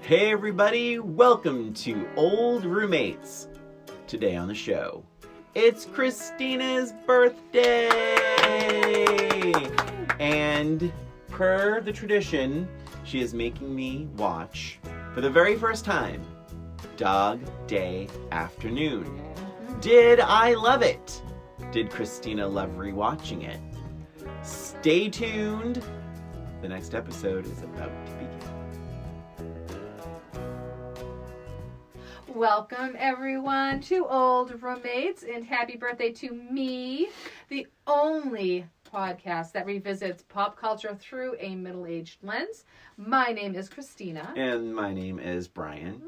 Hey everybody, welcome to Old Roommates. Today on the show, it's Christina's birthday! And per the tradition, she is making me watch, for the very first time, Dog Day Afternoon. Did I love it? Did Christina love rewatching it? Stay tuned. The next episode is about to begin. Welcome everyone to Old Roommates, and happy birthday to me, the only podcast that revisits pop culture through a middle-aged lens. My name is Christina. And my name is Brian.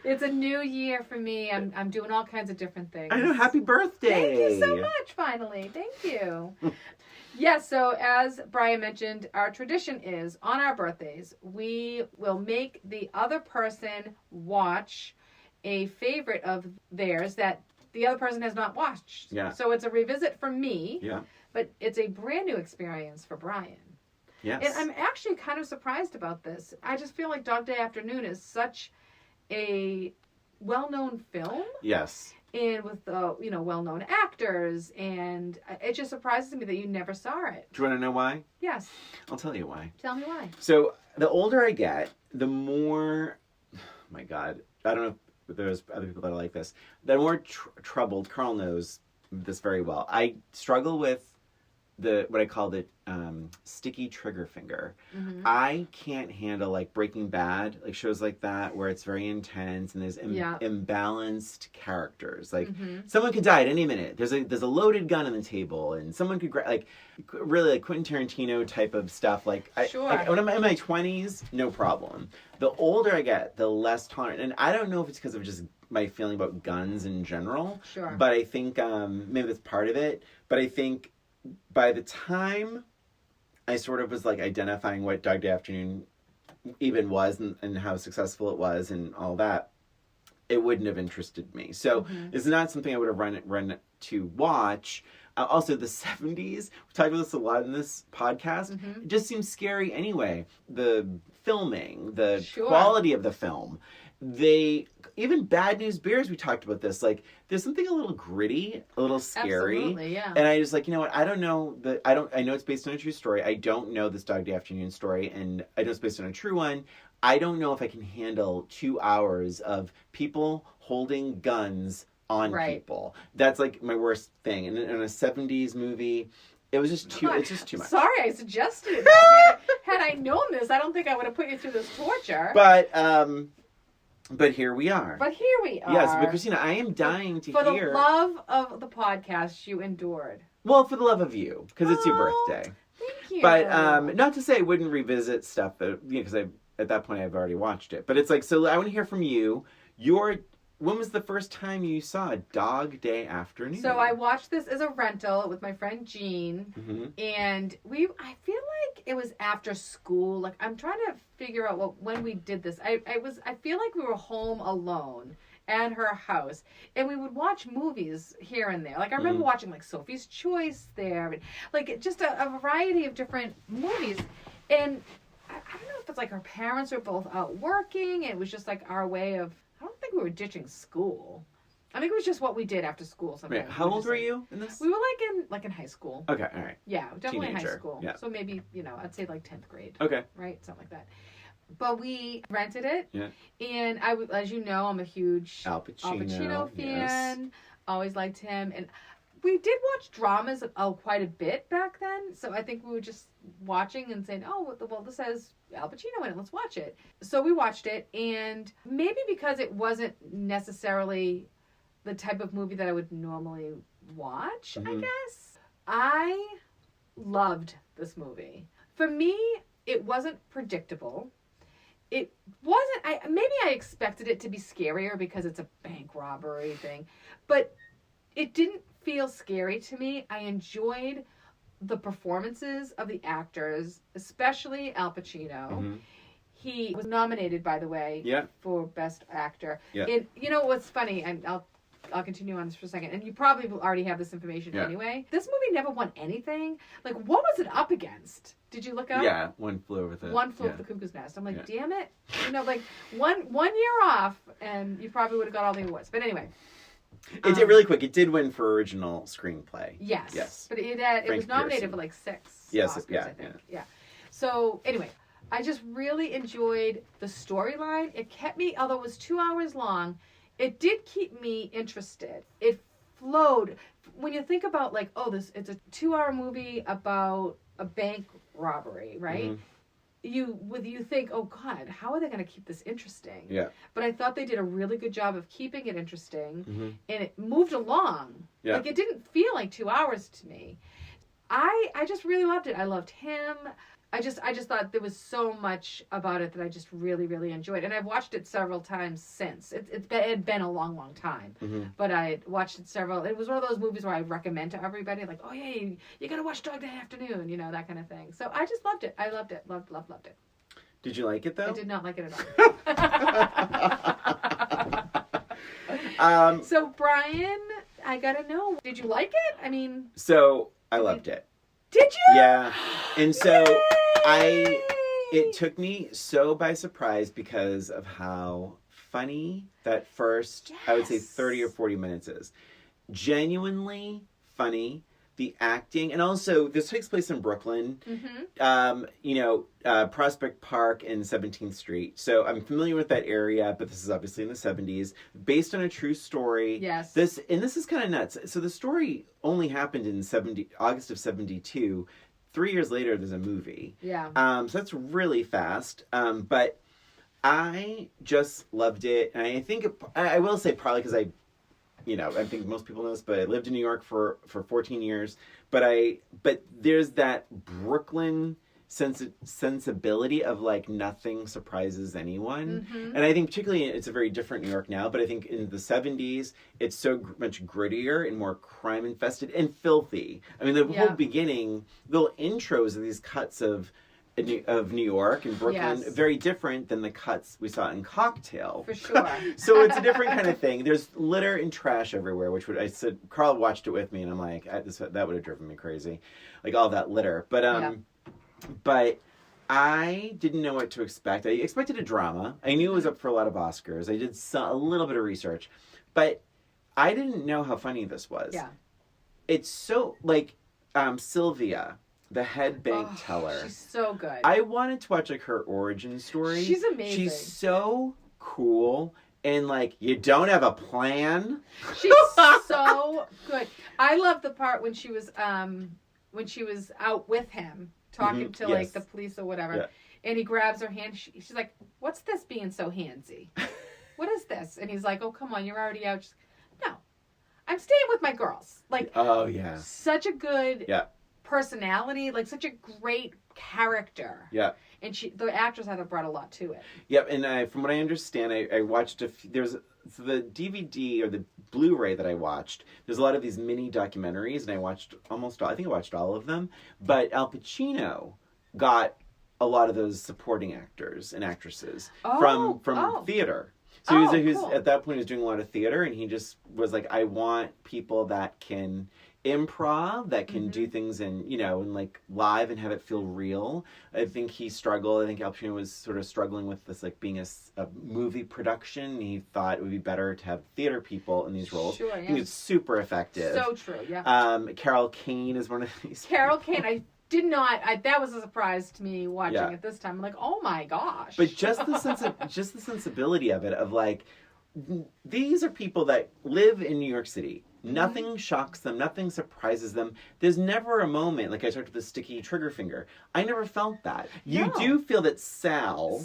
It's a new year for me. I'm doing all kinds of different things. I know, happy birthday! Thank you so much, finally. Thank you. Yes, so as Brian mentioned, our tradition is, on our birthdays, we will make the other person watch a favorite of theirs that the other person has not watched. Yeah. So it's a revisit for me, Yeah. but it's a brand new experience for Brian. Yes. And I'm actually kind of surprised about this. I just feel like Dog Day Afternoon is such a well-known film. Yes. And with well-known actors, and it just surprises me that you never saw it. Do you want to know why? Yes. I'll tell you why. Tell me why. So, the older I get, the more, oh my God, I don't know if there's other people that are like this, the more troubled, Carl knows this very well. I struggle with what I call the sticky trigger finger. Mm-hmm. I can't handle like Breaking Bad, like shows like that where it's very intense and there's imbalanced characters. Like someone could die at any minute. There's a loaded gun on the table and someone could really like Quentin Tarantino type of stuff. Like when I'm in my 20s, no problem. The older I get, the less tolerant. And I don't know if it's because of just my feeling about guns in general. Sure. But I think maybe that's part of it. But I think by the time I sort of was like identifying what Dog Day Afternoon even was and how successful it was and all that, it wouldn't have interested me. So it's not something I would have run to watch. Also, the 70s, we talked about this a lot in this podcast, it just seems scary anyway. The filming, the quality of the film. Even Bad News Bears, we talked about this. Like, there's something a little gritty, a little scary. Absolutely, yeah. And I just like, you know what? I don't know I know it's based on a true story. I don't know this Dog Day Afternoon story, and I know it's based on a true one. I don't know if I can handle 2 hours of people holding guns on people. That's like my worst thing. And in a 70s movie, it was just too much. Sorry, I suggested it. Had I known this, I don't think I would have put you through this torture. But here we are. Yes, but Christina, I am dying to hear. For the love of the podcast, you endured. Well, for the love of you, because it's your birthday. Thank you. But not to say I wouldn't revisit stuff, because at that point I've already watched it. But it's like, so I want to hear from you. When was the first time you saw Dog Day Afternoon? So I watched this as a rental with my friend Jean, and I feel like it was after school. Like, I'm trying to figure out when we did this. I feel like we were home alone at her house, and we would watch movies here and there. Like, I remember watching like Sophie's Choice there, and like just a variety of different movies. And I don't know if it's like our parents were both out working, and it was just like our way of. I don't think we were ditching school. I think it was just what we did after school. Right. How old were you in this? We were like in high school. Okay, all right. Yeah, definitely Teenager. high school. Yeah. So maybe, I'd say like 10th grade. Okay. Right? Something like that. But we rented it. Yeah. And as you know, I'm a huge Al Pacino fan. Yes. Always liked him. And we did watch dramas quite a bit back then. So I think we were just watching and saying, oh, well, this has Al Pacino in it. Let's watch it. So we watched it. And maybe because it wasn't necessarily the type of movie that I would normally watch, I guess, I loved this movie. For me, it wasn't predictable. It wasn't, maybe I expected it to be scarier because it's a bank robbery thing. But it didn't feel scary to me. I enjoyed the performances of the actors, especially Al Pacino. He was nominated, by the way, for Best Actor. And you know what's funny? I'll continue on this for a second. And you probably already have this information anyway. This movie never won anything. Like, what was it up against? Did you look it up? Yeah, One Flew Over the... One Flew Over the Cuckoo's Nest. I'm like, damn it. You know, like, one year off, and you probably would have got all the awards. But anyway. It did really quick. It did win for original screenplay. Yes. But it was nominated for like 6 Oscars, I think. Yeah. So, anyway, I just really enjoyed the storyline. It kept me, although it was 2 hours long, it did keep me interested. It flowed. When you think about, like, it's a 2-hour movie about a bank robbery, right? Mm-hmm. You think, oh God, how are they going to keep this interesting? Yeah. But I thought they did a really good job of keeping it interesting, and it moved along. Yeah. Like, it didn't feel like 2 hours to me. I just really loved it. I loved him. I just thought there was so much about it that I just really, really enjoyed. And I've watched it several times since. It had been a long, long time. Mm-hmm. But I watched it several. It was one of those movies where I recommend to everybody, like, oh, yeah, you got to watch Dog Day Afternoon, you know, that kind of thing. So I just loved it. I loved it. Loved it. Did you like it, though? I did not like it at all. So, Brian, I got to know, did you like it? I mean... So, I loved it. Did you? Yeah. And so... It took me so by surprise because of how funny that first, I would say 30 or 40 minutes is. Genuinely funny. The acting, and also this takes place in Brooklyn, Prospect Park and 17th Street. So I'm familiar with that area, but this is obviously in the 70s, based on a true story. Yes. This is kind of nuts. So the story only happened in August of 72. 3 years later, there's a movie. Yeah. So that's really fast. But I just loved it. And I think, I will say probably because I think most people know this, but I lived in New York for 14 years. But there's that Brooklyn sensibility of, like, nothing surprises anyone. Mm-hmm. And I think particularly it's a very different New York now, but I think in the 70s, it's so much grittier and more crime infested and filthy. I mean, the whole beginning, little intros of these cuts of New York and Brooklyn, very different than the cuts we saw in Cocktail. For sure. So it's a different kind of thing. There's litter and trash everywhere, I said, Carl watched it with me, and I'm like, that would have driven me crazy. Like, all that litter. But I didn't know what to expect. I expected a drama. I knew it was up for a lot of Oscars. I did a little bit of research. But I didn't know how funny this was. Yeah. It's so, like, Sylvia, the head bank teller. She's so good. I wanted to watch, like, her origin story. She's amazing. She's so cool. And, like, you don't have a plan? She's so good. I love the part when she was out with him, talking to, like, the police or whatever. Yeah. And he grabs her hand. She's like, what's this being so handsy? What is this? And he's like, oh, come on, you're already out. She's like, no, I'm staying with my girls. Like, oh, yeah. Such a good personality, like, such a great character. Yeah. And the actress had brought a lot to it. Yep, and from what I understand, I watched the DVD or the Blu-ray that I watched, there's a lot of these mini documentaries, and I watched all of them, but Al Pacino got a lot of those supporting actors and actresses from theater. So he was at that point he was doing a lot of theater, and he just was like, I want people that can improv, that can do things in like live and have it feel real. I think he struggled. I think Al Pacino was sort of struggling with this, like, being a movie production. He thought it would be better to have theater people in these roles. Sure, yeah. He was super effective. So true, yeah. Carol Kane is one of these. Carol Kane, I did not. that was a surprise to me watching it this time. I'm like, oh my gosh! But just the sensibility of it, of, like, these are people that live in New York City. Nothing shocks them. Nothing surprises them. There's never a moment, like I talked about the sticky trigger finger. I never felt that. You do feel that Sal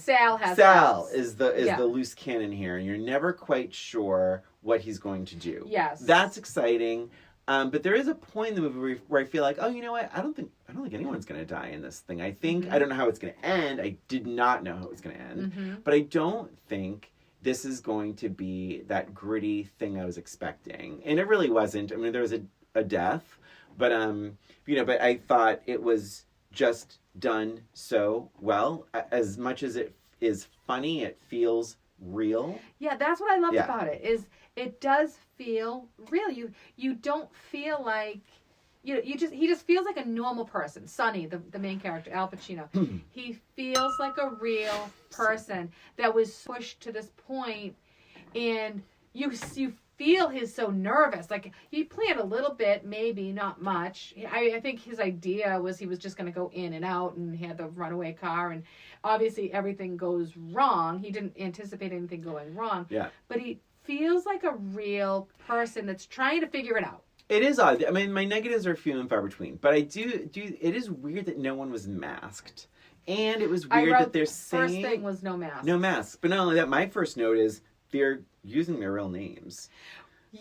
is the loose cannon here, and you're never quite sure what he's going to do. Yes, that's exciting. But there is a point in the movie where I feel like, oh, you know what? I don't think anyone's going to die in this thing. I think I don't know how it's going to end. I did not know how it was going to end, but I don't think this is going to be that gritty thing I was expecting. And it really wasn't. I mean, there was a death, but but I thought it was just done so well. As much as it is funny, it feels real. Yeah, that's what I loved about it, is it does feel real. You don't feel like he just feels like a normal person. Sonny, the main character, Al Pacino, he feels like a real person that was pushed to this point, and you feel he's so nervous. Like, he planned a little bit, maybe not much. I think his idea was he was just going to go in and out, and he had the runaway car, and obviously everything goes wrong. He didn't anticipate anything going wrong. Yeah. But he feels like a real person that's trying to figure it out. It is odd. I mean, my negatives are few and far between, but I do. It is weird that no one was masked, and it was weird that they're saying first thing was no mask. No mask. But not only that, my first note is they're using their real names.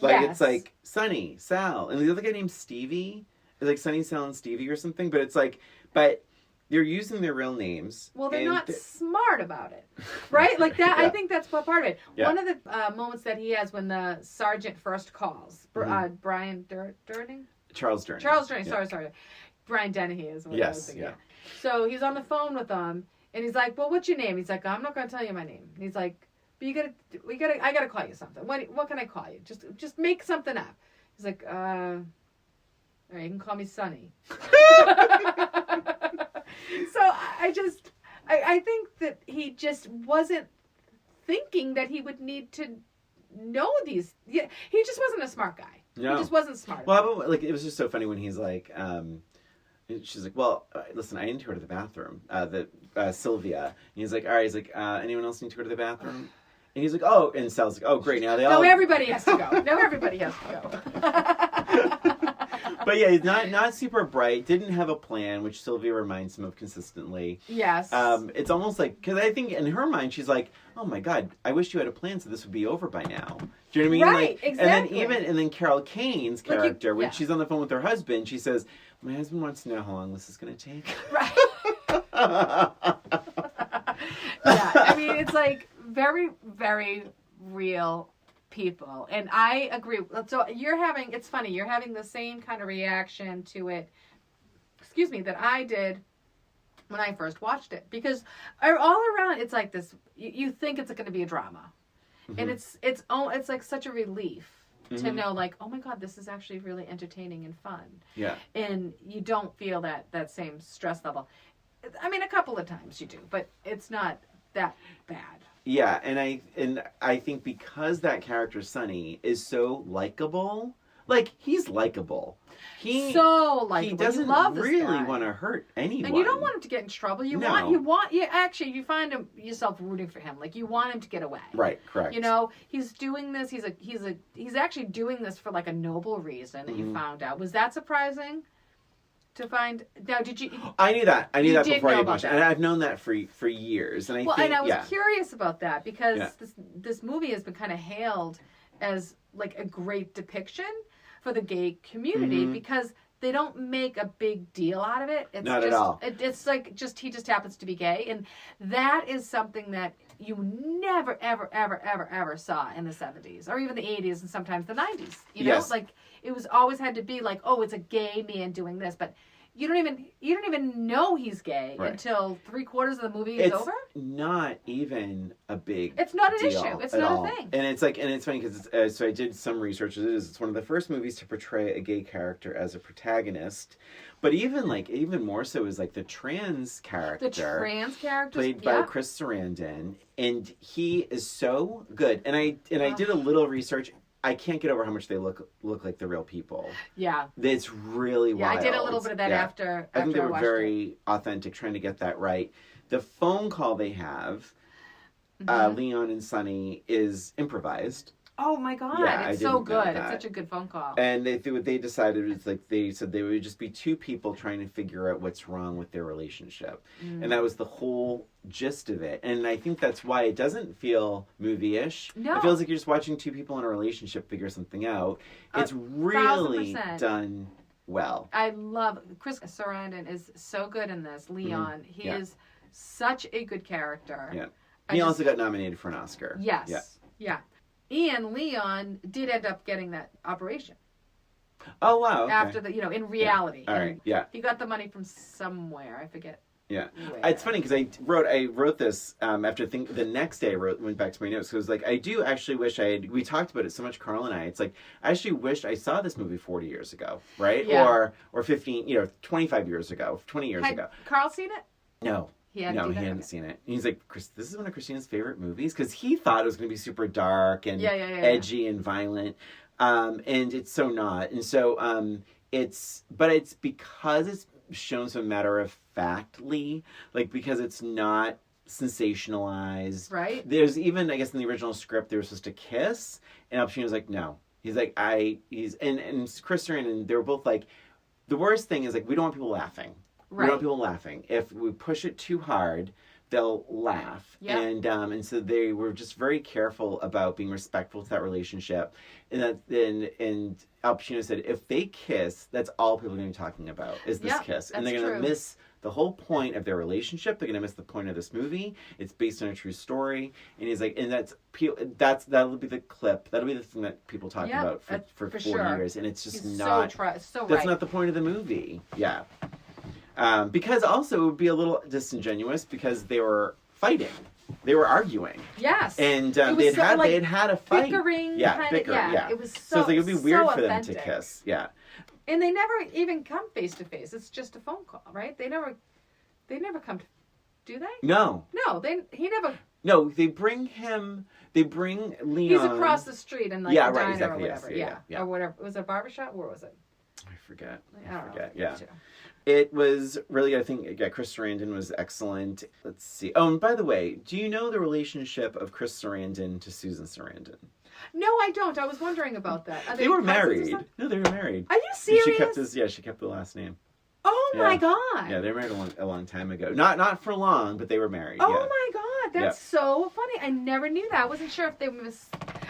Like, yes. It's like Sonny, Sal, and the other guy named Stevie. It's like Sonny, Sal, and Stevie or something. But it's like, but they're using their real names. Well, they're not smart about it, right? Like that. Yeah. I think that's part of it. Yeah. One of the moments that he has when the sergeant first calls, Brian Durning? Charles Durning. Yeah. Sorry. Brian Dennehy is what I was thinking. Yeah. So he's on the phone with them, and he's like, "Well, what's your name?" He's like, "I'm not going to tell you my name." And he's like, "But I gotta call you something. What can I call you? Just make something up." He's like, all right, you can call me Sonny." So I think that he just wasn't thinking that he would need to know these. Yeah, he just wasn't a smart guy. No. He just wasn't smart. Well, like, it was just so funny when he's like, she's like, "Well, listen, I need to go to the bathroom." Sylvia, and he's like, "All right." He's like, "Anyone else need to go to the bathroom?" And he's like, "Oh," and Sal's like, "Oh, great, now they all." No, everybody has to go. No, everybody has to go. But yeah, he's not super bright. Didn't have a plan, which Sylvia reminds him of consistently. Yes. It's almost like, because I think in her mind she's like, "Oh my God, I wish you had a plan so this would be over by now." Do you know what I mean? Right. Like, Exactly. And then Carol Kane's character, when yeah. she's on the phone with her husband, she says, "My husband wants to know how long this is going to take." Right. Yeah. I mean, it's like very, very real people, and I agree. So it's funny, you're having the same kind of reaction to it, that I did when I first watched it, because all around it's like this, you think it's going to be a drama, and it's like such a relief to know, like, oh my God, this is actually really entertaining and fun. Yeah. And you don't feel that same stress level. I mean, a couple of times you do, but it's not that bad. Yeah, and I think because that character Sonny is so likable, like, he's likable. He doesn't really want to hurt anyone, and you don't want him to get in trouble. You find yourself rooting for him. Like, you want him to get away. Right, correct. You know, he's doing this. He's actually doing this for like a noble reason that you found out. Was that surprising? To find now, did you? I knew that. Before I watched it, and that. I've known that for years. And I was curious about that because this movie has been kind of hailed as like a great depiction for the gay community because they don't make a big deal out of it. It's Not just, at all. It's like he just happens to be gay, and that is something that you never, ever, ever, ever, ever saw in the 70s or even the 80s and sometimes the 90s. You know, like it was always had to be like, oh, it's a gay man doing this, but you don't even know he's gay until 3/4 of the movie is over. It's not even a big. It's not an deal issue. It's at not all. a thing. And it's like, and it's funny because so I did some research. It's one of the first movies to portray a gay character as a protagonist, but even more so is like the trans character. The trans character played by Chris Sarandon, and he is so good. And I did a little research. I can't get over how much they look like the real people. Yeah. It's really wild. I did a little bit of that after I think they were very authentic, trying to get that right. The phone call they have, Leon and Sonny, is improvised. Oh my God, it's so good. It's such a good phone call. And what they decided was, like, they said they would just be two people trying to figure out what's wrong with their relationship. And that was the whole gist of it. And I think that's why it doesn't feel movie-ish. No. It feels like you're just watching two people in a relationship figure something out. It's really 1,000%. Done well. I love Chris Sarandon is so good in this. Leon, he is such a good character. Yeah. He also got nominated for an Oscar. Yes. Yeah. And Leon did end up getting that operation. Oh, wow. Okay. After in reality. All right. Yeah. He got the money from somewhere. I forget Yeah. Where? It's funny because I wrote this after the next day went back to my notes. So it was like, I do actually wish we talked about it so much, Carl and I. It's like, I actually wished I saw this movie 40 years ago, right? Yeah. Or 15, 25 years ago, 20 years ago. Carl seen it? No. He hadn't seen it. And he's like, Chris, this is one of Christina's favorite movies because he thought it was going to be super dark and edgy and violent. And it's so not. And so it's because it's shown so matter of factly, like because it's not sensationalized. Right. There's even, I guess, in the original script, they were supposed to kiss, and Al Pacino's like, no. He's like, and Chris Sarandon, they were both like, the worst thing is like, we don't want people laughing. Right. We don't want people laughing. If we push it too hard, they'll laugh. Yep. And so they were just very careful about being respectful to that relationship. And Al Pacino said, if they kiss, that's all people are going to be talking about is this kiss. And they're going to miss the whole point of their relationship. They're going to miss the point of this movie. It's based on a true story. And he's like, and that'll be the clip. That'll be the thing that people talk about for 40 years. And it's just that's not the point of the movie. Yeah. Because also it would be a little disingenuous because they were fighting. They were arguing. Yes. And they had had a fight. Bickering. Bickering. Yeah. It was so it's like, it would be weird for authentic. them to kiss. Yeah. And they never even come face to face. It's just a phone call, right? They never come. Do they? No. No. He never. No. They bring Leon. He's across the street in like a diner exactly, or whatever. Yes, yeah. Or whatever. Was it a barbershop? Where was it? I forget. I don't know. Yeah. It was really, I think, Chris Sarandon was excellent. Let's see. Oh, and by the way, do you know the relationship of Chris Sarandon to Susan Sarandon? No, I don't. I was wondering about that. They were married. No, they were married. Are you serious? She kept the last name. Oh my God. Yeah, they were married a long time ago. Not for long, but they were married. Oh my God, that's so funny. I never knew that. I wasn't sure if they was.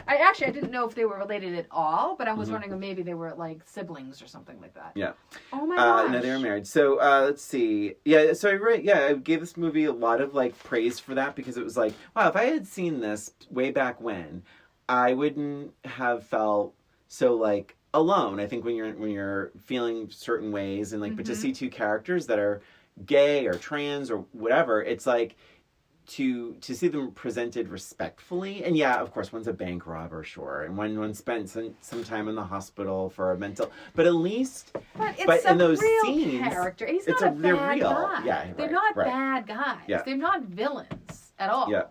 I didn't know if they were related at all, but I was wondering if maybe they were like siblings or something like that. Yeah. Oh my gosh. No, they were married. So let's see. Yeah. So I gave this movie a lot of like praise for that because it was like, wow, if I had seen this way back when, I wouldn't have felt so like alone. I think when you're feeling certain ways and like, but to see two characters that are gay or trans or whatever, it's like to see them presented respectfully. And yeah, of course, one's a bank robber, sure, and one spent some time in the hospital for a mental, but at least, but in those real scenes, character. He's not a bad guy. Yeah, they're not bad guys. Yeah. They're not villains at all. Yeah.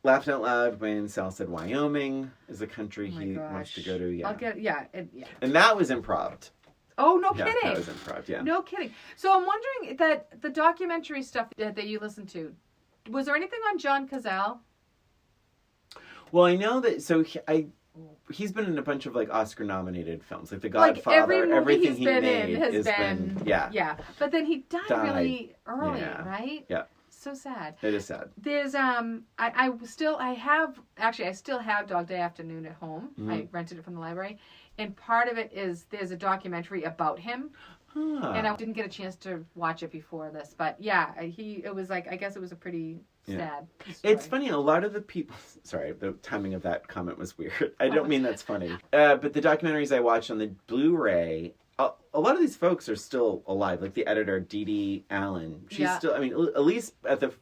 Laughed out loud when Sal said Wyoming is the country he wants to go to. Yeah. And that was improv. Oh, no kidding. That was improv, yeah. No kidding. So I'm wondering that the documentary stuff that you listened to, was there anything on John Cazale? Well, I know that, so he's been in a bunch of like Oscar-nominated films, like The Godfather. Like everything he made has been. Yeah. But then he died really early, right? Yeah. So sad. It is sad. There's I still have Dog Day Afternoon at home. Mm-hmm. I rented it from the library, and part of it is there's a documentary about him. And I didn't get a chance to watch it before this, but yeah, it was like, I guess it was a pretty sad story. It's funny, a lot of the people, sorry, the timing of that comment was weird. I don't mean that's funny. But the documentaries I watched on the Blu-ray, a lot of these folks are still alive, like the editor, Dee Dee Allen. She's still, I mean, at least at the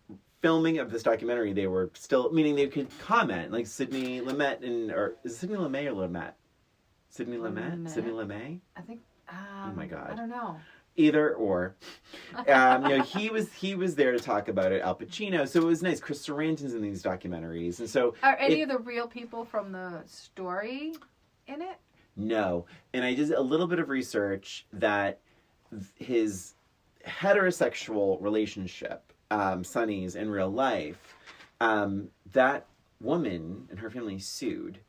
filming of this documentary, they were still, meaning they could comment, like Sidney Lumet, is it Sidney Lumet or Lumet? Sidney Lumet? Sidney Lumet? I think. Oh my God. I don't know. Either or. He was there to talk about it, Al Pacino, so it was nice. Chris Sarandon's in these documentaries. And so are any of the real people from the story in it? No. And I did a little bit of research that his heterosexual relationship, Sonny's in real life, that woman and her family sued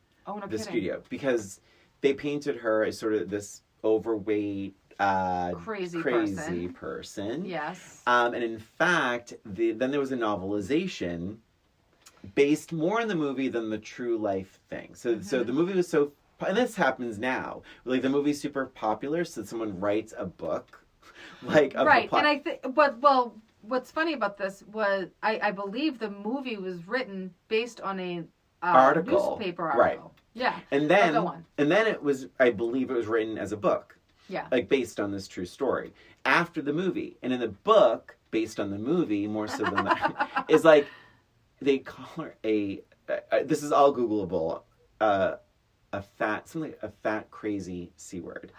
the studio because they painted her as sort of this overweight, crazy person. Yes. And in fact, then there was a novelization based more on the movie than the true life thing. So the movie was so, and this happens now. Like the movie's super popular, so someone writes a book, like of right. the plot. And I think, what's funny about this was I believe the movie was written based on a newspaper article. Right. Yeah. And then it was, I believe it was written as a book. Yeah. like based on this true story. After the movie, and in the book, based on the movie, more so than that, is like they call her this is all Googleable, a fat crazy C word.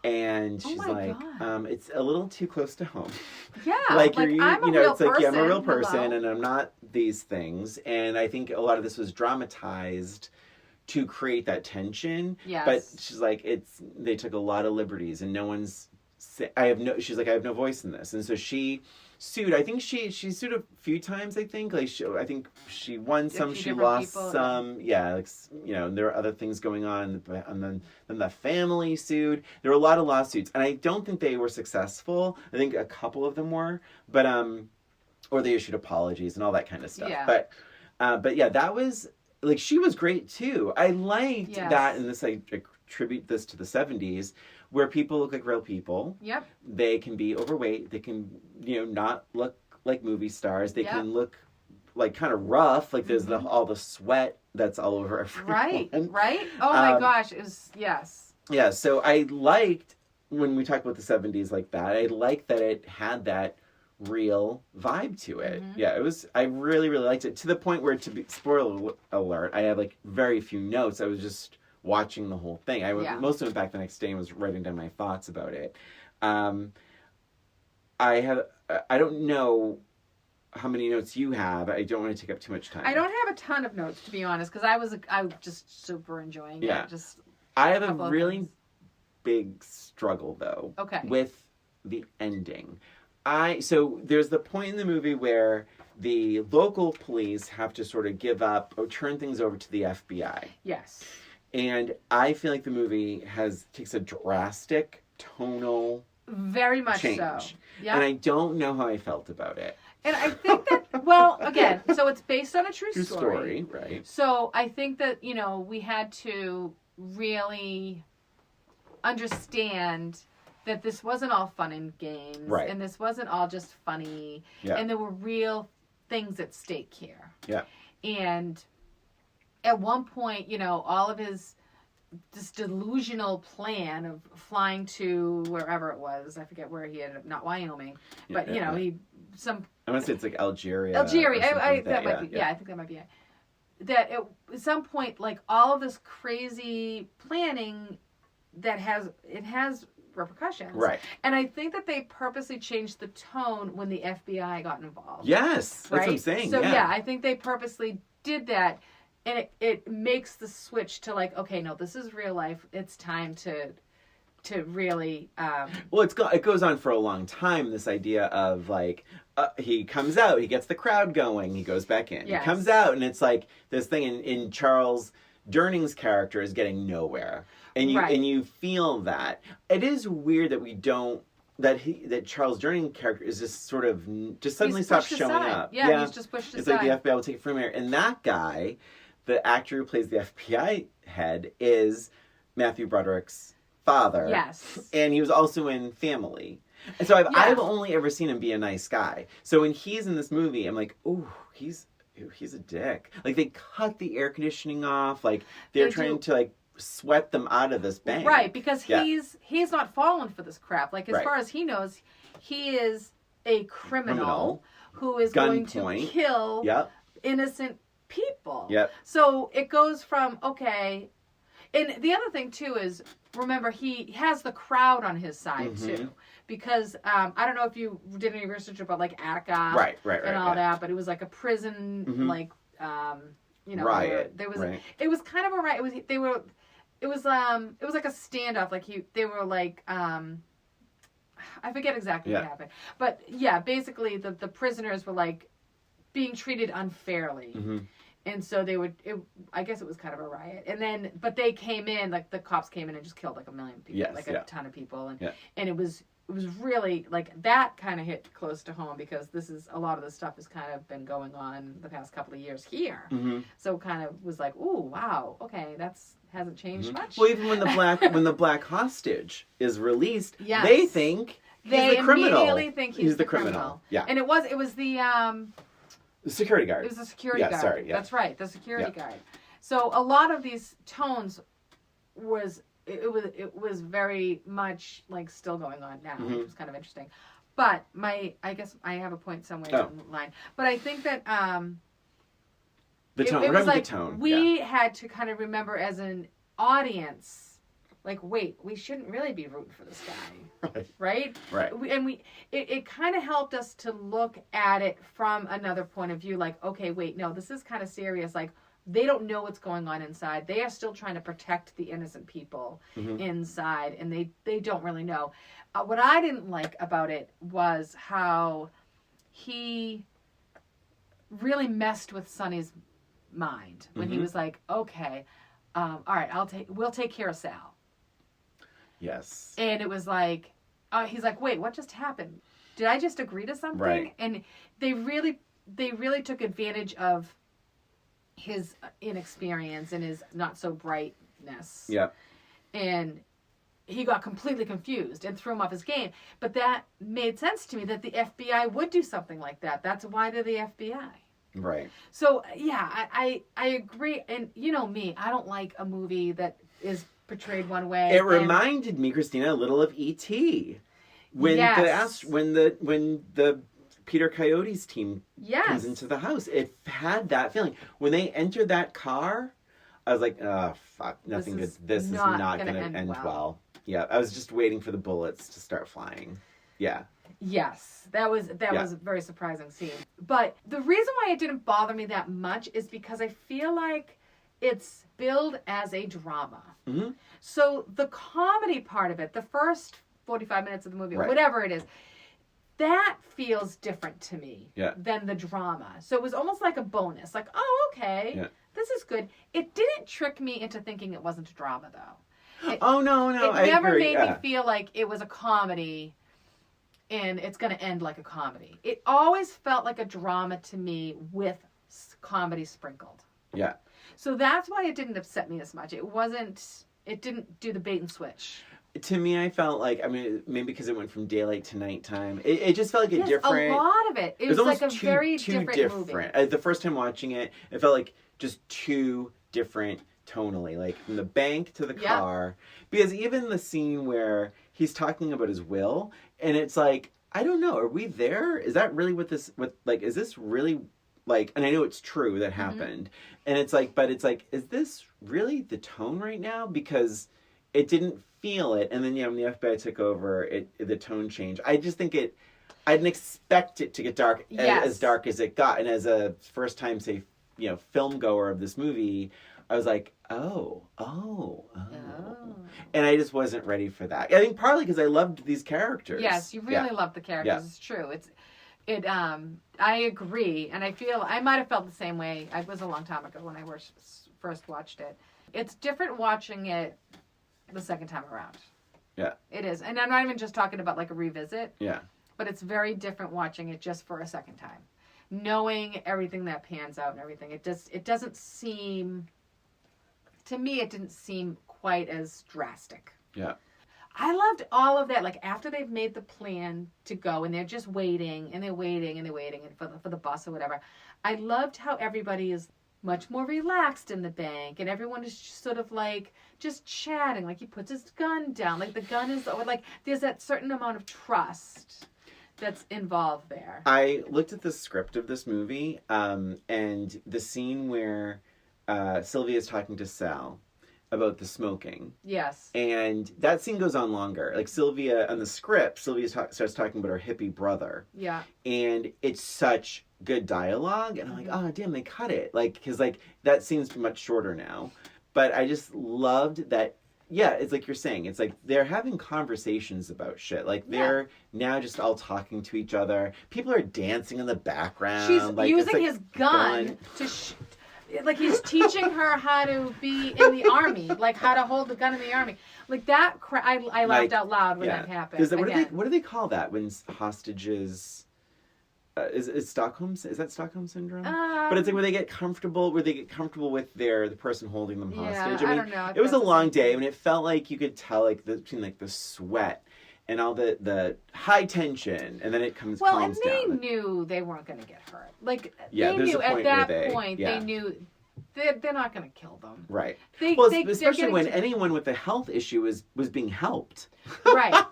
And she's like, it's a little too close to home. Yeah, like I'm a real it's like, yeah, I'm a real person, person, hello. and I'm not these things. And I think a lot of this was dramatized to create that tension. Yes. But she's like, they took a lot of liberties, and no one's. She's like, I have no voice in this, and so she sued. I think she sued a few times. I think I think she won some, she lost some. Yeah, like there were other things going on, and then the family sued. There were a lot of lawsuits, and I don't think they were successful. I think a couple of them were, but or they issued apologies and all that kind of stuff. Yeah. But yeah, that was like she was great too. I liked that, and this I attribute this to the 70s. Where people look like real people. Yep. They can be overweight. They can, not look like movie stars. They can look like kind of rough. Like there's all the sweat that's all over everyone. Right. Oh my gosh. It was, yes. Yeah. So I liked when we talk about the 70s like that. I liked that it had that real vibe to it. Mm-hmm. Yeah. It was. I really, really liked it to the point where, spoiler alert, I had like very few notes. I was just watching the whole thing. I mostly went back the next day and was writing down my thoughts about it. I don't know how many notes you have. I don't want to take up too much time. I don't have a ton of notes, to be honest, because I was just super enjoying it. I have a really big struggle though. Okay. With the ending. So there's the point in the movie where the local police have to sort of give up or turn things over to the FBI. Yes. And I feel like the movie takes a drastic tonal very much change. So. Yeah. And I don't know how I felt about it. And I think that, well, again, so it's based on a true story, right? So I think that, we had to really understand that this wasn't all fun and games. Right. And this wasn't all just funny. Yeah. And there were real things at stake here. Yeah. And at one point, all of this delusional plan of flying to wherever it was, I forget where he ended up, not Wyoming, but I want to say it's like Algeria. I think that might be it. That at some point, like all of this crazy planning that has repercussions. Right. And I think that they purposely changed the tone when the FBI got involved. Yes, that's right? what I'm saying. So yeah, I think they purposely did that. And it makes the switch to like, okay, no, this is real life. It's time to really. Well, it goes on for a long time. This idea of like, he comes out, he gets the crowd going, he goes back in. Yes. He comes out, and it's like this thing. In Charles Durning's character is getting nowhere, and you feel that. It is weird that we don't. That Charles Durning character is just sort of just suddenly stops showing up. Yeah, he's just pushed aside. It's like the FBI will take it from here, and that guy. The actor who plays the FBI head is Matthew Broderick's father. Yes. And he was also in Family. And so I've only ever seen him be a nice guy. So when he's in this movie, I'm like, ooh, he's a dick. Like, they cut the air conditioning off. Like, they're trying to, like, sweat them out of this bank. Right, because he's not fallen for this crap. Like, as far as he knows, he is a criminal. Who is going to kill innocent people. Yep. So it goes from, okay, and the other thing too is, remember, he has the crowd on his side too, because I don't know if you did any research about like Attica and all that, but it was like a prison like riot. There was it was kind of a riot. It was like a standoff. Like they were like I forget exactly what happened, but yeah, basically the prisoners were like being treated unfairly. Mm-hmm. And so I guess it was kind of a riot. And then, but they came in, like the cops came in and just killed like 1 million people, a ton of people. And it was really like that kind of hit close to home, because a lot of this stuff has kind of been going on the past couple of years here. Mm-hmm. So kind of was like, ooh, wow, okay, hasn't changed much. Well, even when the black hostage is released, they think he's the criminal. They immediately think he's the criminal. Yeah. And it was the security guard. It was a security guard. Sorry, That's right, the security guard. So a lot of these tones was it was very much like still going on now, which was kind of interesting. But I guess I have a point somewhere down the line. But I think that the tone. It was like the tone. we had to kind of remember as an audience, like, wait, we shouldn't really be rooting for this guy, right? It kind of helped us to look at it from another point of view, like, okay, wait, no, this is kind of serious. Like, they don't know what's going on inside. They are still trying to protect the innocent people inside, and they don't really know. What I didn't like about it was how he really messed with Sonny's mind when he was like, okay, all right, we'll take care of Sal. Yes. And it was like, he's like, wait, what just happened? Did I just agree to something? Right. And they really took advantage of his inexperience and his not so brightness. Yeah. And he got completely confused and threw him off his game. But that made sense to me that the FBI would do something like that. That's why they're the FBI. Right. So, yeah, I agree. And you know me, I don't like a movie that is portrayed one way. It reminded me, Christina, a little of E.T. When the Peter Coyote's team comes into the house. It had that feeling. When they entered that car, I was like, oh, fuck, nothing good. This is not going to end well. Yeah, I was just waiting for the bullets to start flying. Yeah. Yes, that was a very surprising scene. But the reason why it didn't bother me that much is because I feel like it's billed as a drama. Mm-hmm. So the comedy part of it, the first 45 minutes of the movie, or whatever it is, that feels different to me than the drama. So it was almost like a bonus. Like, oh, okay, this is good. It didn't trick me into thinking it wasn't a drama, though. No. It never made me feel like it was a comedy and it's going to end like a comedy. It always felt like a drama to me with comedy sprinkled. Yeah. So that's why it didn't upset me as much. It didn't do the bait and switch. To me, I felt like, I mean, maybe because it went from daylight to nighttime. It just felt like a different... a lot of it. It was like a very different movie. The first time watching it, it felt like just too different tonally. Like, from the bank to the car. Because even the scene where he's talking about his will, and it's like, I don't know, are we there? Is that really is this really... Like, and I know it's true that happened. And it's like, is this really the tone right now? Because it didn't feel it. And then, when the FBI took over, the tone changed. I just think I didn't expect it to get dark, as dark as it got. And as a first time, say, film goer of this movie, I was like, oh. And I just wasn't ready for that. I think partly because I loved these characters. Yes, you really loved the characters. Yeah. It's true. I agree, and I feel I might have felt the same way. It was a long time ago when I first watched it. It's different watching it the second time around. Yeah, it is, and I'm not even just talking about like a revisit. Yeah, but it's very different watching it just for a second time, knowing everything that pans out and everything. It doesn't seem, to me, it didn't seem quite as drastic. Yeah. I loved all of that. Like, after they've made the plan to go and they're just waiting and they're waiting for the bus or whatever. I loved how everybody is much more relaxed in the bank and everyone is just sort of like just chatting. Like, he puts his gun down. Like, the gun is like, there's that certain amount of trust that's involved there. I looked at the script of this movie and the scene where Sylvia is talking to Sal about the smoking. Yes. And that scene goes on longer. Like, Sylvia, on the script, starts talking about her hippie brother. Yeah. And it's such good dialogue. And I'm like, oh, damn, they cut it. Like, because, like, that scene's much shorter now. But I just loved that, it's like you're saying. It's like they're having conversations about shit. Like, they're now just all talking to each other. People are dancing in the background. She's using his gun to... Like, he's teaching her how to be in the army, like how to hold the gun in the army. Like, that, I laughed out loud when that happened. What do they call that when hostages? Is Stockholm? Is that Stockholm syndrome? But it's like where they get comfortable with the person holding them hostage. Yeah, I don't know. It was a long day, and it felt like you could tell between the sweat and all the high tension, and then it calms down. Well, and they knew they weren't going to get hurt. Like, they knew at that point, they knew they're not going to kill them. Right. They, Well, they're especially getting when to- anyone with a health issue was being helped. Right.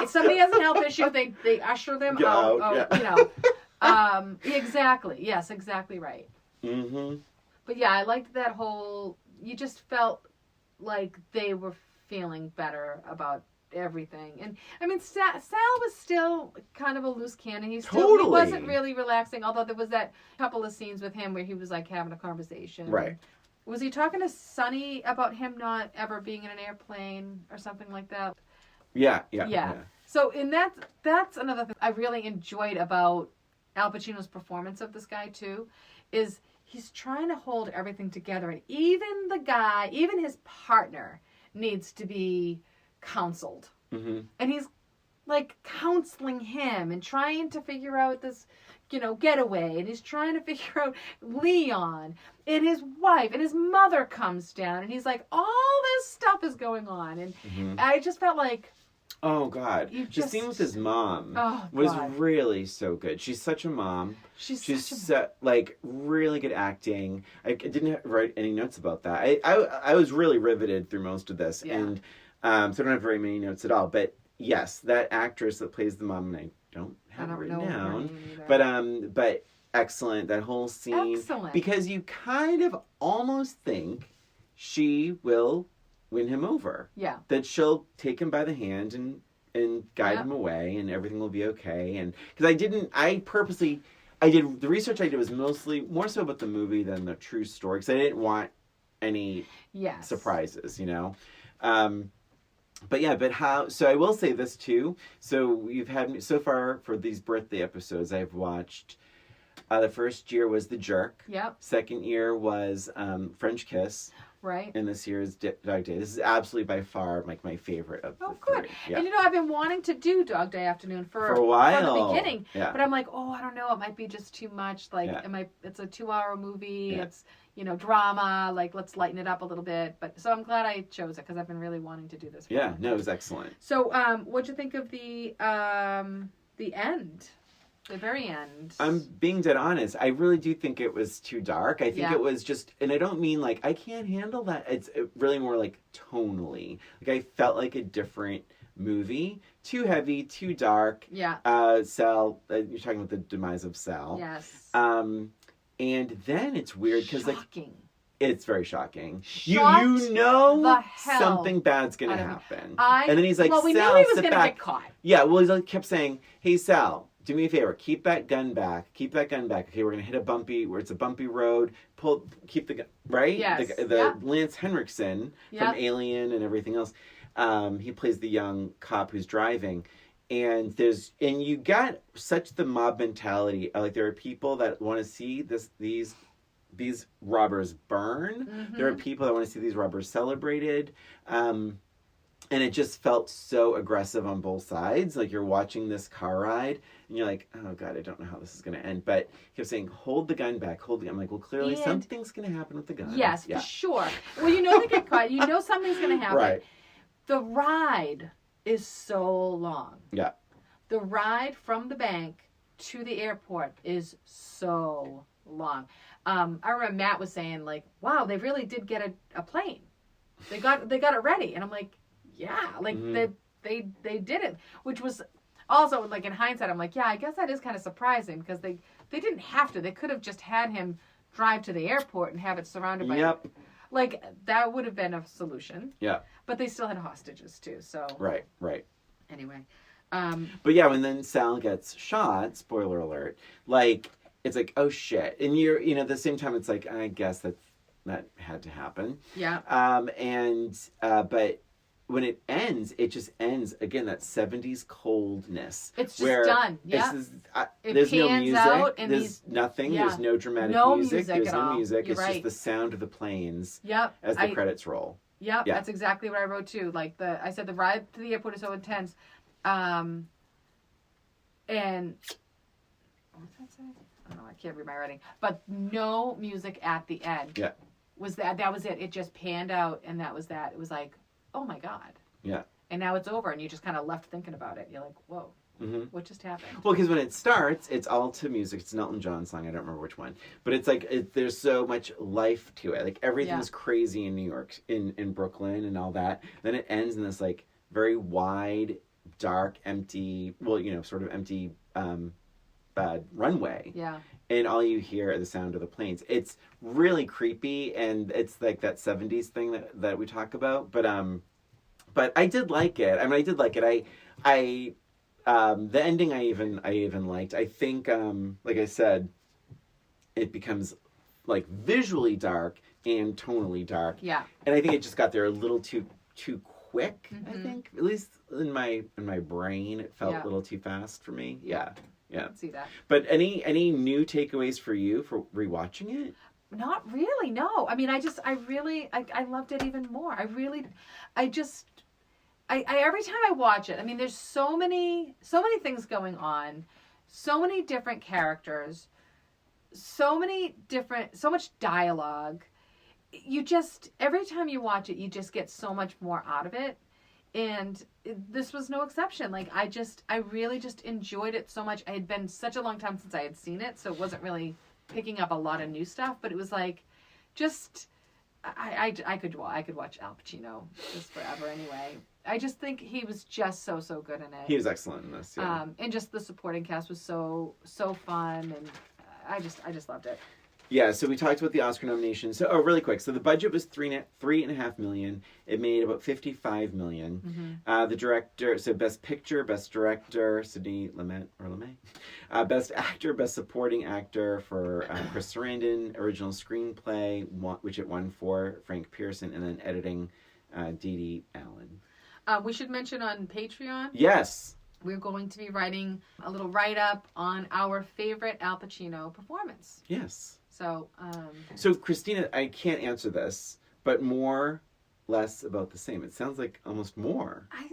Somebody has a health issue. They usher them Get out. out, yeah. You know. Exactly. Yes, exactly right. Mm-hmm. But yeah, I liked that whole. You just felt like they were feeling better about everything. And I mean, Sal was still kind of a loose cannon. He wasn't really relaxing. Although there was that couple of scenes with him where he was like having a conversation. Right. Was he talking to Sonny about him not ever being in an airplane or something like that? Yeah. So that's another thing I really enjoyed about Al Pacino's performance of this guy too, is he's trying to hold everything together, and even his partner needs to be counseled. Mm-hmm. And he's like counseling him and trying to figure out this, getaway, and he's trying to figure out Leon and his wife, and his mother comes down, and he's like, all this stuff is going on, and I just felt like, oh God, the scene with his mom was really so good. She's such a mom. She's like really good acting. I didn't write any notes about that. I was really riveted through most of this, and so I don't have very many notes at all. But yes, that actress that plays the mom, and I don't have it written down, but excellent. That whole scene, because you kind of almost think she will win him over. Yeah. That she'll take him by the hand and guide him away, and everything will be okay. And because I did the research I did was more so about the movie than the true story, because I didn't want any surprises, so I will say this too. So we've had, so far for these birthday episodes, I've watched, the first year was The Jerk. Yep. Second year was French Kiss. Right. And this year is Dog Day. This is absolutely by far like my favorite of the good. three. Yeah. And I've been wanting to do Dog Day Afternoon for a while. From the beginning. Yeah. But I'm like, I don't know, it might be just too much. Like, it's a 2-hour movie. Yeah. It's, drama. Like, let's lighten it up a little bit. But so I'm glad I chose it, because I've been really wanting to do this. Yeah, no, it was excellent. So, what'd you think of the end? The very end. I'm being dead honest. I really do think it was too dark. I think it was just, and I don't mean like I can't handle that. It's really more like tonally. Like I felt like a different movie. Too heavy, too dark. Yeah. Sal, you're talking about the demise of Sal. Yes. And then it's weird because like it's very shocking. Shocked you know something bad's gonna happen. And then he's like, well, we Sal, knew he was sit gonna back. get caught. Yeah. Well, he like kept saying, "Hey, Sal, do me a favor. Keep that gun back. Keep that gun back. Okay, we're gonna hit a bumpy road. Keep the gun right. Yes. The Lance Henriksen from Alien and everything else. He plays the young cop who's driving, and you got such the mob mentality. Like there are people that want to see these robbers burn. Mm-hmm. There are people that want to see these robbers celebrated. And it just felt so aggressive on both sides. Like you're watching this car ride and you're like, oh God, I don't know how this is going to end. But he kept saying, hold the gun back, hold the gun. I'm like, well, clearly something's going to happen with the gun. Yes, for sure. Well, they get caught. Something's going to happen. Right. The ride is so long. Yeah. The ride from the bank to the airport is so long. I remember Matt was saying like, wow, they really did get a plane. They got it ready. And I'm like, yeah, like they did it, which was also like in hindsight, I'm like, yeah, I guess that is kind of surprising because they didn't have to. They could have just had him drive to the airport and have it surrounded by. Yep. Like that would have been a solution. Yeah. But they still had hostages too. So. Right. Anyway. But yeah, when then Sal gets shot, spoiler alert, like it's like, oh shit, and you're at the same time it's like I guess that had to happen. Yeah. But when it just ends again, that 70s coldness. It's just done. Yeah. There's no music. And there's nothing. Yeah. There's no dramatic music. There's no music. It's just the sound of the planes. Yep. As the credits roll. Yep. Yeah. That's exactly what I wrote too. Like I said, the ride to the airport is so intense. And what's that say? I don't know. I can't read my writing. But no music at the end. Yeah. That was it. It just panned out, and that was that. It was like, oh my God. Yeah. And now it's over, and you just kind of left thinking about it. You're like, whoa. What just happened? Well, because when it starts, it's all to music. It's an Elton John song. I don't remember which one. But it's like, there's so much life to it. Like, everything's crazy in New York, in Brooklyn and all that. Then it ends in this, like, very wide, dark, empty, well, you know, sort of empty runway. Yeah. And all you hear are the sound of the planes. It's really creepy, and it's like that 70s thing that we talk about. But I did like it. I mean, I did like it. The ending I even liked. I think, like I said, it becomes like visually dark and tonally dark. Yeah. And I think it just got there a little too quick. I think, at least in my brain, it felt a little too fast for me. Yeah. I can see that. But any new takeaways for you for rewatching it? Not really. No. I mean, I loved it even more. Every time I watch it, I mean, there's so many things going on, so many different characters, so much dialogue. Every time you watch it, you just get so much more out of it. And this was no exception. Like, I really just enjoyed it so much. It had been such a long time since I had seen it, so it wasn't really picking up a lot of new stuff, but it was like, just, I could watch Al Pacino just forever anyway. I just think he was just so good in it. He was excellent in this, yeah. And just the supporting cast was so fun, and I just loved it. Yeah, so we talked about the Oscar nominations. So, really quick. So the budget was $3.5 million. It made about $55 million. The director, so Best Picture, Best Director, Sidney Lumet or Lumet. Best Actor, Best Supporting Actor for Chris Sarandon. Original Screenplay, which it won for Frank Pearson, and then editing, Dee Dee Allen. We should mention on Patreon. Yes. We're going to be writing a little write-up on our favorite Al Pacino performance. Yes. So, Christina, I can't answer this, but more, less, about the same. It sounds like almost more. I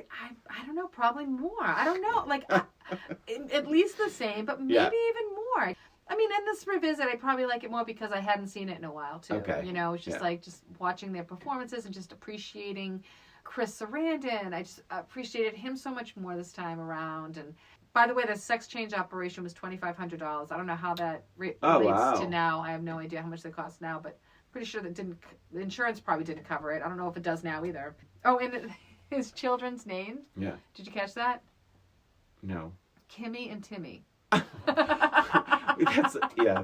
don't know, probably more. I don't know, like, at least the same, but maybe even more. I mean, in this revisit, I probably like it more because I hadn't seen it in a while, too. Okay. You know, it's just just watching their performances and just appreciating Chris Sarandon. I just appreciated him so much more this time around. And by the way, the sex change operation was $2,500. I don't know how that relates to now. I have no idea how much they cost now, but pretty sure the insurance probably didn't cover it. I don't know if it does now either. Oh, and his children's names? Yeah. Did you catch that? No. Kimmy and Timmy.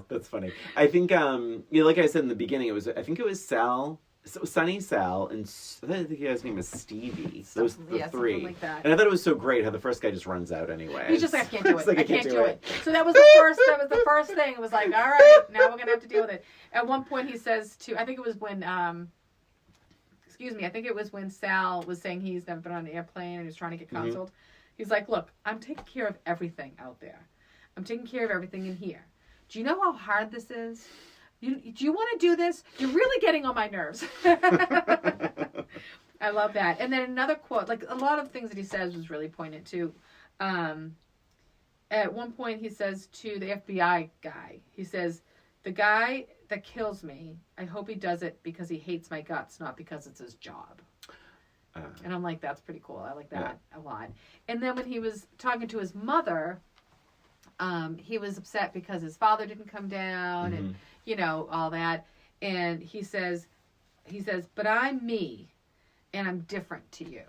That's funny. I think, like I said in the beginning, I think it was Sal. So Sunny, Sal, and I think the guy's name is Stevie. Those the three. Like that. And I thought it was so great how the first guy just runs out anyway. He's just like, I can't do it. I can't do it. So that was the first thing. It was like, all right, now we're gonna have to deal with it. At one point, he says I think it was when Sal was saying he's never been on an airplane and he was trying to get counseled. Mm-hmm. He's like, look, I'm taking care of everything out there. I'm taking care of everything in here. Do you know how hard this is? Do you want to do this? You're really getting on my nerves. I love that. And then another quote, like a lot of things that he says was really poignant too. At one point he says to the FBI guy, he says, the guy that kills me, I hope he does it because he hates my guts, not because it's his job. And I'm like, that's pretty cool. I like that a lot. And then when he was talking to his mother, he was upset because his father didn't come down and, you know, all that. And he says, but I'm me and I'm different to you.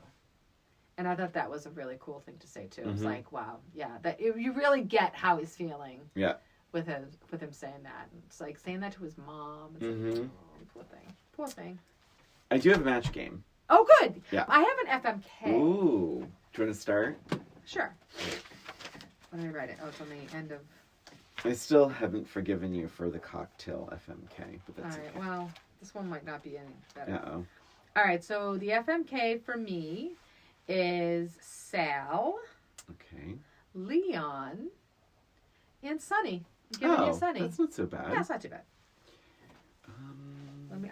And I thought that was a really cool thing to say too. It was like, wow, that you really get how he's feeling. Yeah. With him saying that. And it's like saying that to his mom. It's like, oh, poor thing. I do have a match game. Oh, good. Yeah. I have an FMK. Ooh. Do you want to start? Sure. When did I write it? Oh, it's on the end of... I still haven't forgiven you for the cocktail FMK, but that's all right, okay. Well, this one might not be any better. Uh-oh. All right, so the FMK for me is Sal, okay, Leon, and Sonny. I'm giving you Sonny. That's not so bad. Yeah, it's not too bad.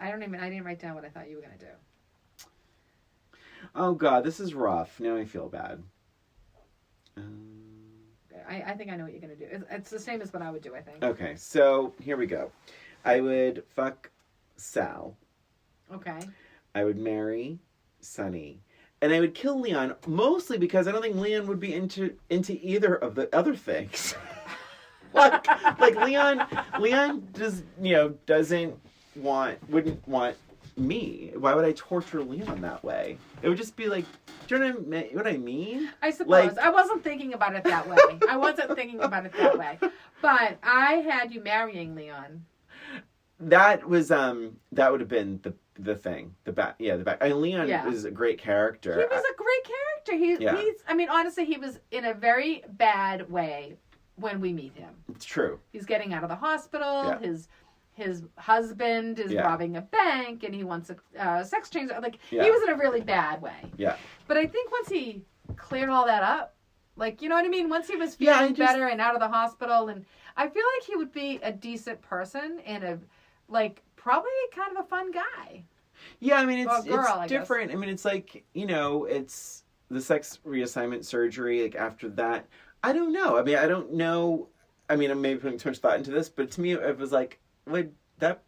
I didn't write down what I thought you were going to do. Oh, God, this is rough. Now I feel bad. I think I know what you're going to do. It's the same as what I would do, I think. Okay, so here we go. I would fuck Sal. Okay. I would marry Sonny. And I would kill Leon mostly because I don't think Leon would be into either of the other things. like Leon just, wouldn't want me. Why would I torture Leon that way? It would just be like, do you know what I mean? I suppose. I wasn't thinking about it that way. But I had you marrying Leon. That was that would have been the thing. The back. And Leon was a great character. He was a great character. He's honestly, he was in a very bad way when we meet him. It's true. He's getting out of the hospital. Yeah. His husband is robbing a bank, and he wants a sex change. He was in a really bad way. Yeah. But I think once he cleared all that up, you know what I mean? Once he was feeling better and out of the hospital, and I feel like he would be a decent person and probably kind of a fun guy. Yeah, I mean, it's different. I mean, it's it's the sex reassignment surgery, after that. I don't know. I mean, I don't know. I mean, I'm maybe putting too much thought into this, but to me, it was would that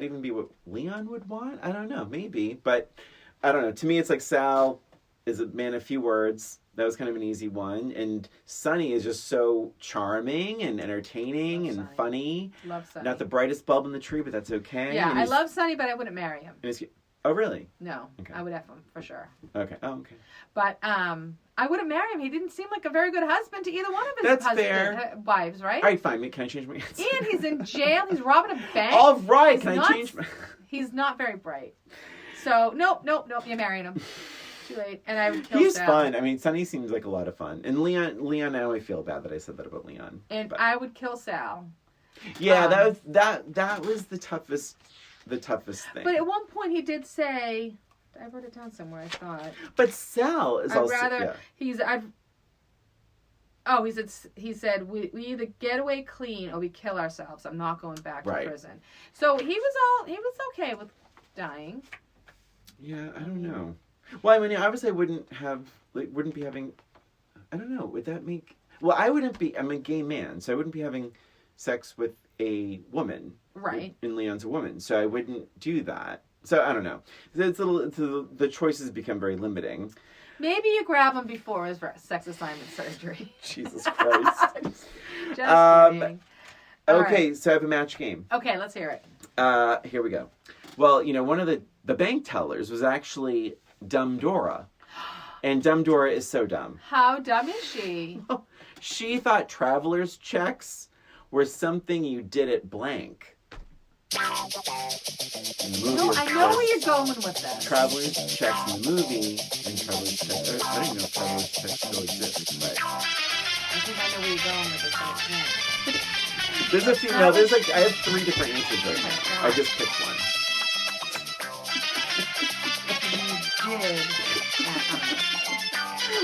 even be what Leon would want? I don't know. Maybe. But I don't know. To me, it's Sal is a man of few words. That was kind of an easy one. And Sonny is just so charming and entertaining and funny. Love Sonny. Not the brightest bulb in the tree, but that's okay. Yeah, I love Sonny, but I wouldn't marry him. Oh, really? No. Okay. I would F him, for sure. Okay. Oh, okay. But I wouldn't marry him. He didn't seem like a very good husband to either one of his wives, right? All right, fine. Can I change my answer? And he's in jail. He's robbing a bank. All right. Can I change my... He's not very bright. So, nope. You're marrying him. Too late. And I would kill He's Sal. fun. I mean, Sonny seems like a lot of fun. And Leon, I always feel bad that I said that about Leon. And I would kill Sal. Yeah, that was the toughest thing. But at one point he did say... I wrote it down somewhere, I thought. But Sal is he said we either get away clean or we kill ourselves. I'm not going back to prison. So he was okay with dying. Yeah, I don't know. Well, I mean, obviously I wouldn't be having, I don't know, would that make, well, I'm a gay man, so I wouldn't be having sex with a woman. Right. And Leon's a woman, so I wouldn't do that. So I don't know. The choices become very limiting. Maybe you grab him before his sex assignment surgery. Jesus Christ. Just kidding. Okay, right. So I have a match game. Okay, let's hear it. Here we go. Well, one of the bank tellers was actually Dumb Dora. And Dumb Dora is so dumb. How dumb is she? She thought traveler's checks were something you did at blank. No, I know where you're going with this. Traveler's checks in the movie and traveler's checks. I don't even know if traveler's checks still exist, but I think I know where you're going with this. There's a few. No, there's I have 3 different answers right now. I just picked one. You did.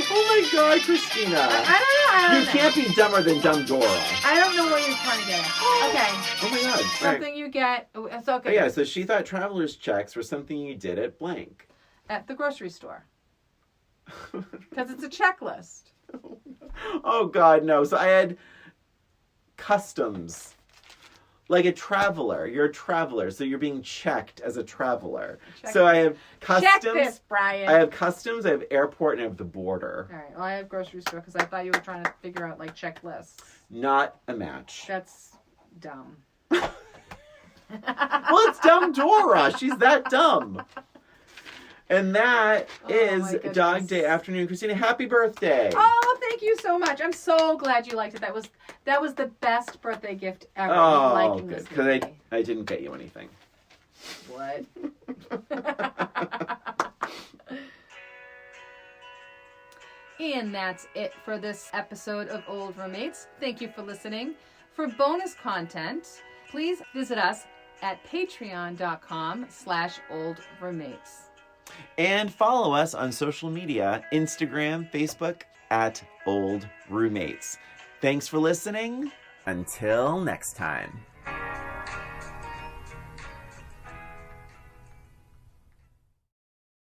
Oh my God, Christina! I don't know. You can't be dumber than Dumb Dora. I don't know what you're trying to get at. Okay. Oh my God! Something you get. It's okay. Oh, yeah. So she thought traveler's checks were something you did at blank. At the grocery store. Because it's a checklist. Oh God, no! So I had customs. Like a traveler. You're a traveler, so you're being checked as a traveler. So I have customs. Check this, Brian. I have customs, I have airport, and I have the border. All right. Well, I have grocery store because I thought you were trying to figure out, checklists. Not a match. That's dumb. Well, it's Dumb Dora. She's that dumb. And that is Dog Day Afternoon. Christina, happy birthday. Oh, thank you so much. I'm so glad you liked it. That was the best birthday gift ever. Oh, good. Because I didn't get you anything. What? And that's it for this episode of Old Roommates. Thank you for listening. For bonus content, please visit us at patreon.com/oldroommates. And follow us on social media, Instagram, Facebook, @OldRoommates. Thanks for listening. Until next time.